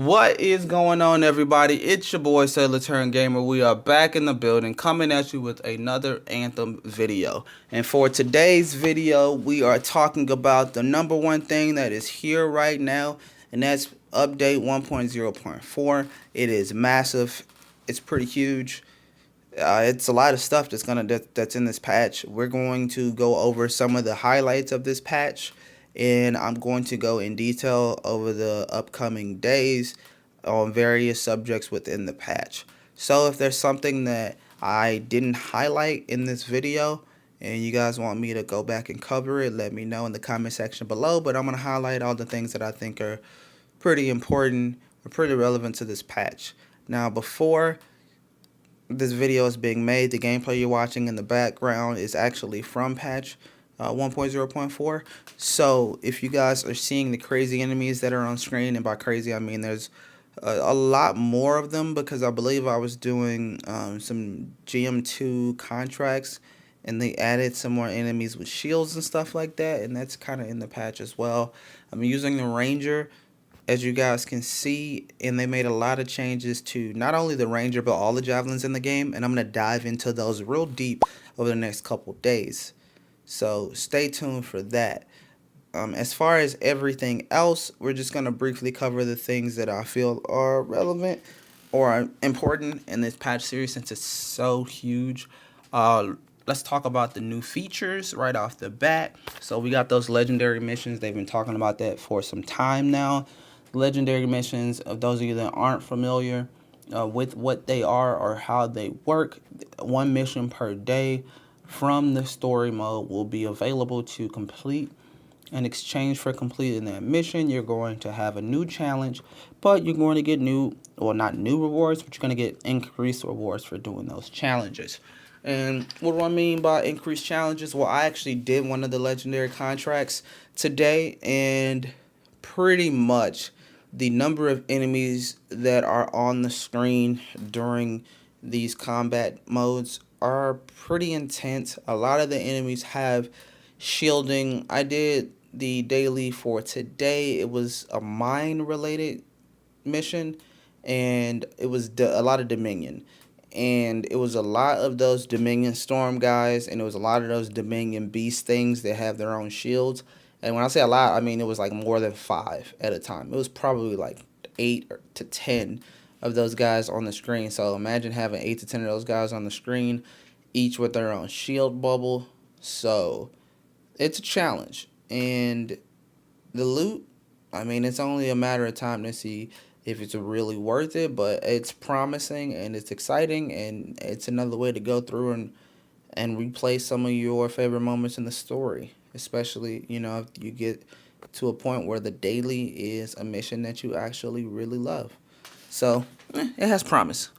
What is going on, everybody? It's your boy Sailor Turn Gamer. We are back in the building, coming at you with another Anthem video. And for today's video, we are talking about the number one thing that is here right now, and that's update 1.0.4. It is massive. It's pretty huge. It's a lot of stuff that's in this patch. We're going to go over some of the highlights of this patch, and I'm going to go in detail over the upcoming days on various subjects within the patch. So if there's something that I didn't highlight in this video and you guys want me to go back and cover it, let me know in the comment section below. But I'm going to highlight all the things that I think are pretty important or pretty relevant to this patch. Now, before this video is being made, the gameplay you're watching in the background is actually from patch 1.0.4. So if you guys are seeing the crazy enemies that are on screen, and by crazy I mean there's a lot more of them, because I believe I was doing some GM2 contracts and they added some more enemies with shields and stuff like that, and that's kind of in the patch as well. I'm using the Ranger, as you guys can see, and they made a lot of changes to not only the Ranger but all the Javelins in the game, and I'm going to dive into those real deep over the next couple days. So stay tuned for that. As far as everything else, we're just going to briefly cover the things that I feel are relevant or important in this patch series, since it's so huge. Let's talk about the new features right off the bat. So we got those legendary missions. They've been talking about that for some time now. Legendary missions, of those of you that aren't familiar with what they are or how they work, one mission per day from the story mode will be available to complete. In exchange for completing that mission, you're going to have a new challenge, but you're going to get not new rewards, but you're going to get increased rewards for doing those challenges. And what do I mean by increased challenges? Well, I actually did one of the legendary contracts today, and pretty much the number of enemies that are on the screen during these combat modes are pretty intense. A lot of the enemies have shielding. I did the daily for today. It was a mine related mission, and it was a lot of Dominion, and it was a lot of those Dominion Storm guys, and it was a lot of those Dominion Beast things that have their own shields. And when I say a lot, I mean it was like more than 5 at a time. It was probably like 8 to 10 of those guys on the screen. So imagine having 8 to 10 of those guys on the screen, each with their own shield bubble. So it's a challenge. And the loot, I mean, it's only a matter of time to see if it's really worth it, but it's promising and it's exciting, and it's another way to go through and replay some of your favorite moments in the story, especially, you know, if you get to a point where the daily is a mission that you actually really love. So it has promise.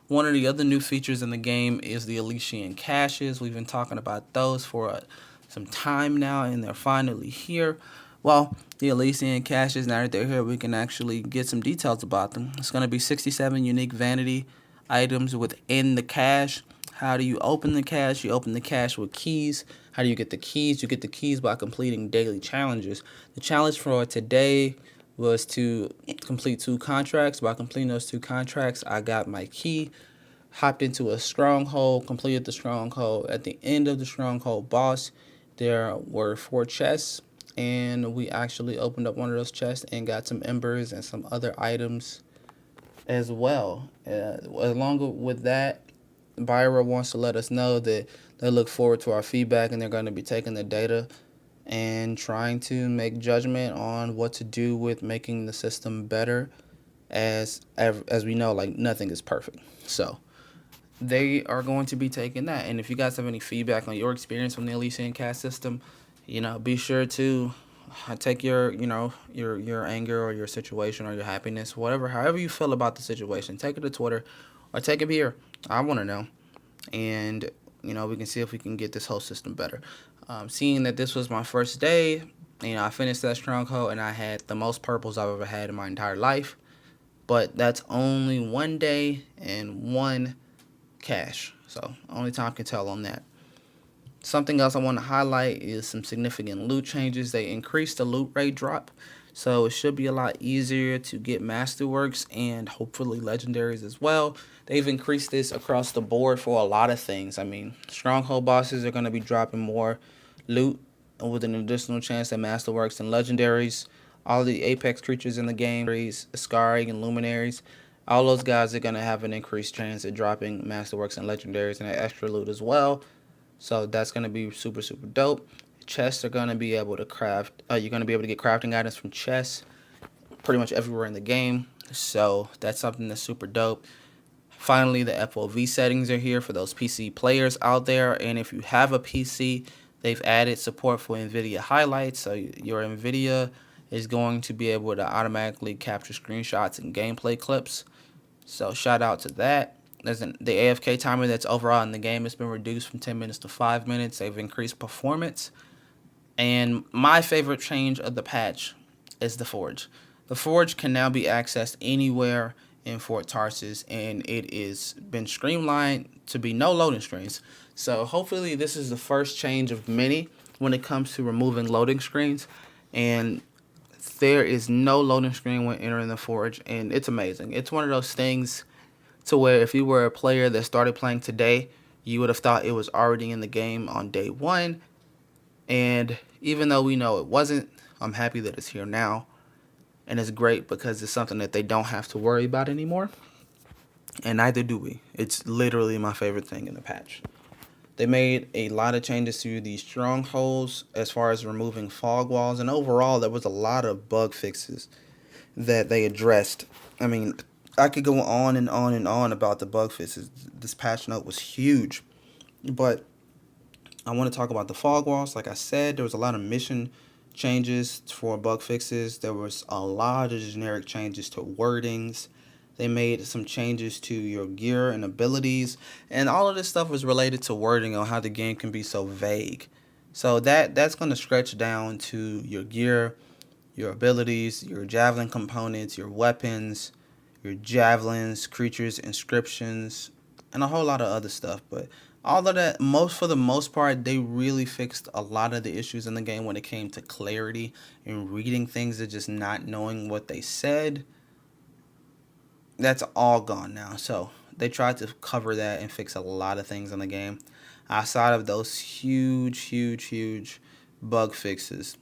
One of the other new features in the game is the Elysian caches. We've been talking about those for some time now, and they're finally here. Well, the Elysian caches, now that they're here, we can actually get some details about them. It's going to be 67 unique vanity items within the cache. How do you open the cache? You open the cache with keys. How do you get the keys? You get the keys by completing daily challenges. The challenge for today was to complete 2 contracts. By completing those 2 contracts, I got my key, hopped into a stronghold, completed the stronghold. At the end of the stronghold boss, there were 4 chests, and we actually opened up one of those chests and got some embers and some other items as well. Along with that, Byra wants to let us know that they look forward to our feedback, and they're going to be taking the data and trying to make judgment on what to do with making the system better. As we know, like, nothing is perfect. So they are going to be taking that. And if you guys have any feedback on your experience from the Elysian cast system, you know, be sure to take your anger or your situation or your happiness, however you feel about the situation, take it to Twitter or take it here. I want to know. And, you know, we can see if we can get this whole system better. Seeing that this was my first day, you know, I finished that stronghold and I had the most purples I've ever had in my entire life. But that's only 1 day and 1 cache. So only time can tell on that. Something else I want to highlight is some significant loot changes. They increased the loot rate drop. So it should be a lot easier to get Masterworks and hopefully legendaries as well. They've increased this across the board for a lot of things. I mean, stronghold bosses are going to be dropping more loot with an additional chance at Masterworks and legendaries. All the Apex creatures in the game, Ascari and Luminaries, all those guys are going to have an increased chance at dropping Masterworks and legendaries and extra loot as well. So that's going to be super, super dope. Chests are going to be able to craft. You're going to be able to get crafting items from chests pretty much everywhere in the game. So that's something that's super dope. Finally, the FOV settings are here for those PC players out there. And if you have a PC, they've added support for NVIDIA highlights. So your NVIDIA is going to be able to automatically capture screenshots and gameplay clips. So shout out to that. The AFK timer that's overall in the game has been reduced from 10 minutes to 5 minutes. They've increased performance. And my favorite change of the patch is the Forge. The Forge can now be accessed anywhere in Fort Tarsis, and it is been streamlined to be no loading screens. So hopefully this is the first change of many when it comes to removing loading screens. And there is no loading screen when entering the Forge, and it's amazing. It's one of those things to where if you were a player that started playing today, you would have thought it was already in the game on day one. And even though we know it wasn't, I'm happy that it's here now. And it's great because it's something that they don't have to worry about anymore. And neither do we. It's literally my favorite thing in the patch. They made a lot of changes to these strongholds as far as removing fog walls. And overall, there was a lot of bug fixes that they addressed. I mean, I could go on and on and on about the bug fixes. This patch note was huge. But I want to talk about the fog walls. Like I said, there was a lot of mission changes for bug fixes. There was a lot of generic changes to wordings. They made some changes to your gear and abilities. And all of this stuff was related to wording on how the game can be so vague. So that's going to stretch down to your gear, your abilities, your javelin components, your weapons, your javelins, creatures, inscriptions, and a whole lot of other stuff. But all of that, for the most part, they really fixed a lot of the issues in the game when it came to clarity and reading things and just not knowing what they said. That's all gone now. So they tried to cover that and fix a lot of things in the game. Outside of those huge bug fixes,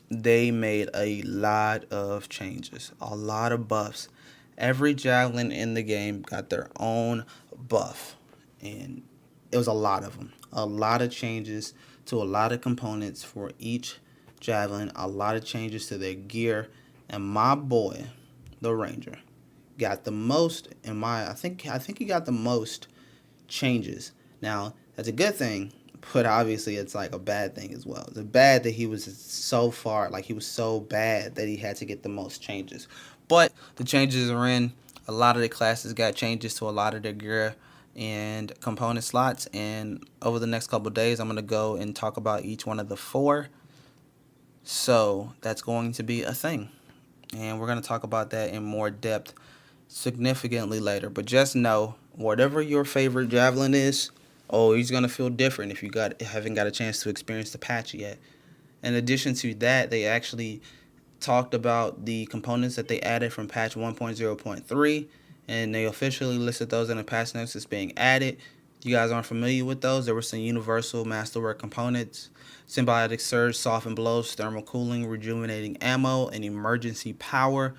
they made a lot of changes, a lot of buffs. Every javelin in the game got their own buff, and it was a lot of them. A lot of changes to a lot of components for each javelin, a lot of changes to their gear, and my boy, the Ranger, got the most I think he got the most changes. Now, that's a good thing, but obviously it's like a bad thing as well. It's bad that he was so far, like he was so bad that he had to get the most changes. But the changes are in. A lot of the classes got changes to a lot of their gear and component slots, and over the next couple of days I'm going to go and talk about each one of the 4. So that's going to be a thing, and we're going to talk about that in more depth significantly later. But just know, whatever your favorite javelin is, he's going to feel different if you haven't got a chance to experience the patch yet. In addition to that, they actually talked about the components that they added from patch 1.0.3, and they officially listed those in the patch notes as being added. If you guys aren't familiar with those, there were some universal masterwork components: symbiotic surge, soften blows, thermal cooling, rejuvenating ammo, and emergency power.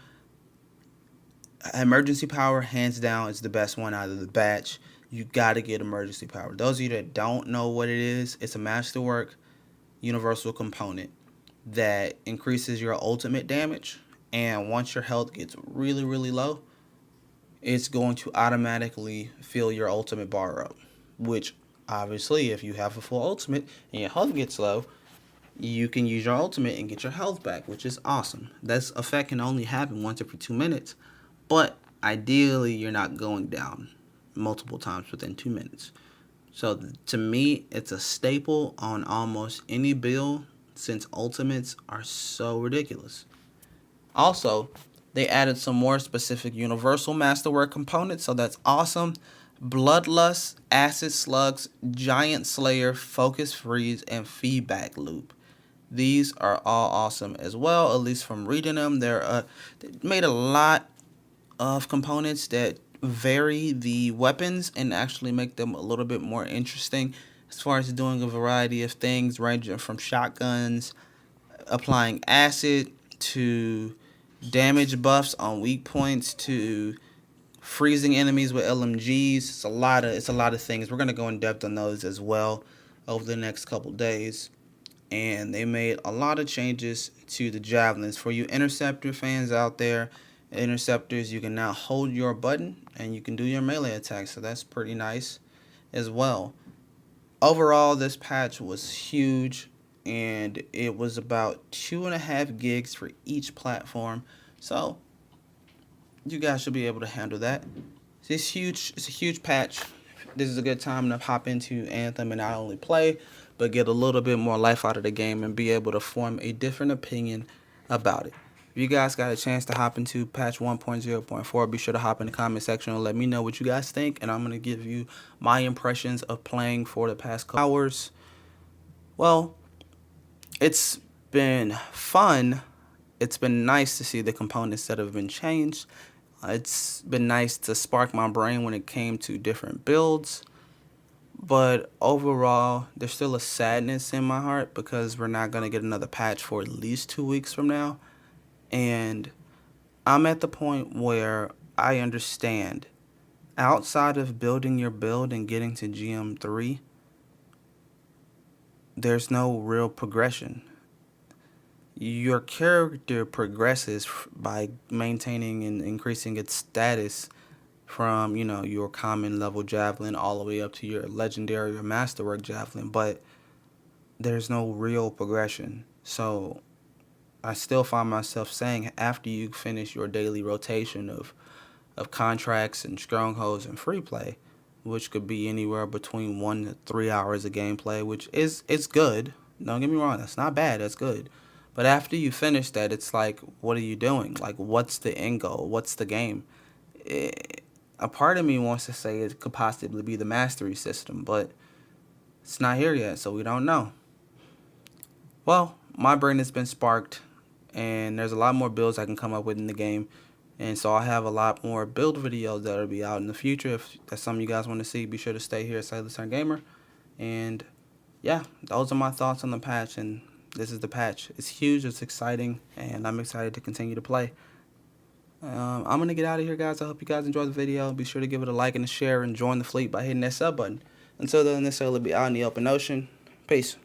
Emergency power, hands down, is the best one out of the batch. You got to get emergency power. Those of you that don't know what it is, it's a masterwork universal component that increases your ultimate damage, and once your health gets really low, it's going to automatically fill your ultimate bar up, which obviously if you have a full ultimate and your health gets low, you can use your ultimate and get your health back, which is awesome. This effect can only happen once every 2 minutes, but ideally you're not going down multiple times within 2 minutes. So to me, it's a staple on almost any build, since ultimates are so ridiculous. Also, they added some more specific universal masterwork components, so that's awesome. Bloodlust, Acid Slugs, Giant Slayer, Focus Freeze, and Feedback Loop. These are all awesome as well, at least from reading them. They made a lot of components that vary the weapons and actually make them a little bit more interesting as far as doing a variety of things ranging from shotguns, applying acid, to damage buffs on weak points, to freezing enemies with LMGs. It's a lot of things. We're gonna go in depth on those as well over the next couple days. And they made a lot of changes to the javelins. For you interceptor fans out there, interceptors, you can now hold your button and you can do your melee attacks, so that's pretty nice as well. Overall, this patch was huge, and it was about 2.5 gigs for each platform, so you guys should be able to handle that. It's a huge patch. This is a good time to hop into Anthem and not only play, but get a little bit more life out of the game and be able to form a different opinion about it. If you guys got a chance to hop into patch 1.0.4, be sure to hop in the comment section and let me know what you guys think, and I'm going to give you my impressions of playing for the past couple hours. Well, it's been fun. It's been nice to see the components that have been changed. It's been nice to spark my brain when it came to different builds. But overall, there's still a sadness in my heart because we're not going to get another patch for at least 2 weeks from now. And I'm at the point where I understand, outside of building your build and getting to GM3, there's no real progression. Your character progresses by maintaining and increasing its status from, your common level javelin all the way up to your legendary or masterwork javelin, but there's no real progression. So I still find myself saying, after you finish your daily rotation of contracts and strongholds and free play, which could be anywhere between 1 to 3 hours of gameplay, which it's good. Don't get me wrong, that's not bad, that's good. But after you finish that, it's like, what are you doing? Like, what's the end goal? What's the game? A part of me wants to say it could possibly be the mastery system, but it's not here yet, so we don't know. Well, my brain has been sparked, and there's a lot more builds I can come up with in the game. And so I have a lot more build videos that will be out in the future. If that's something you guys want to see, be sure to stay here at Elysian Gamer. And yeah, those are my thoughts on the patch, and this is the patch. It's huge, it's exciting, and I'm excited to continue to play. I'm going to get out of here, guys. I hope you guys enjoyed the video. Be sure to give it a like and a share and join the fleet by hitting that sub button. Until then, this will be out in the open ocean. Peace.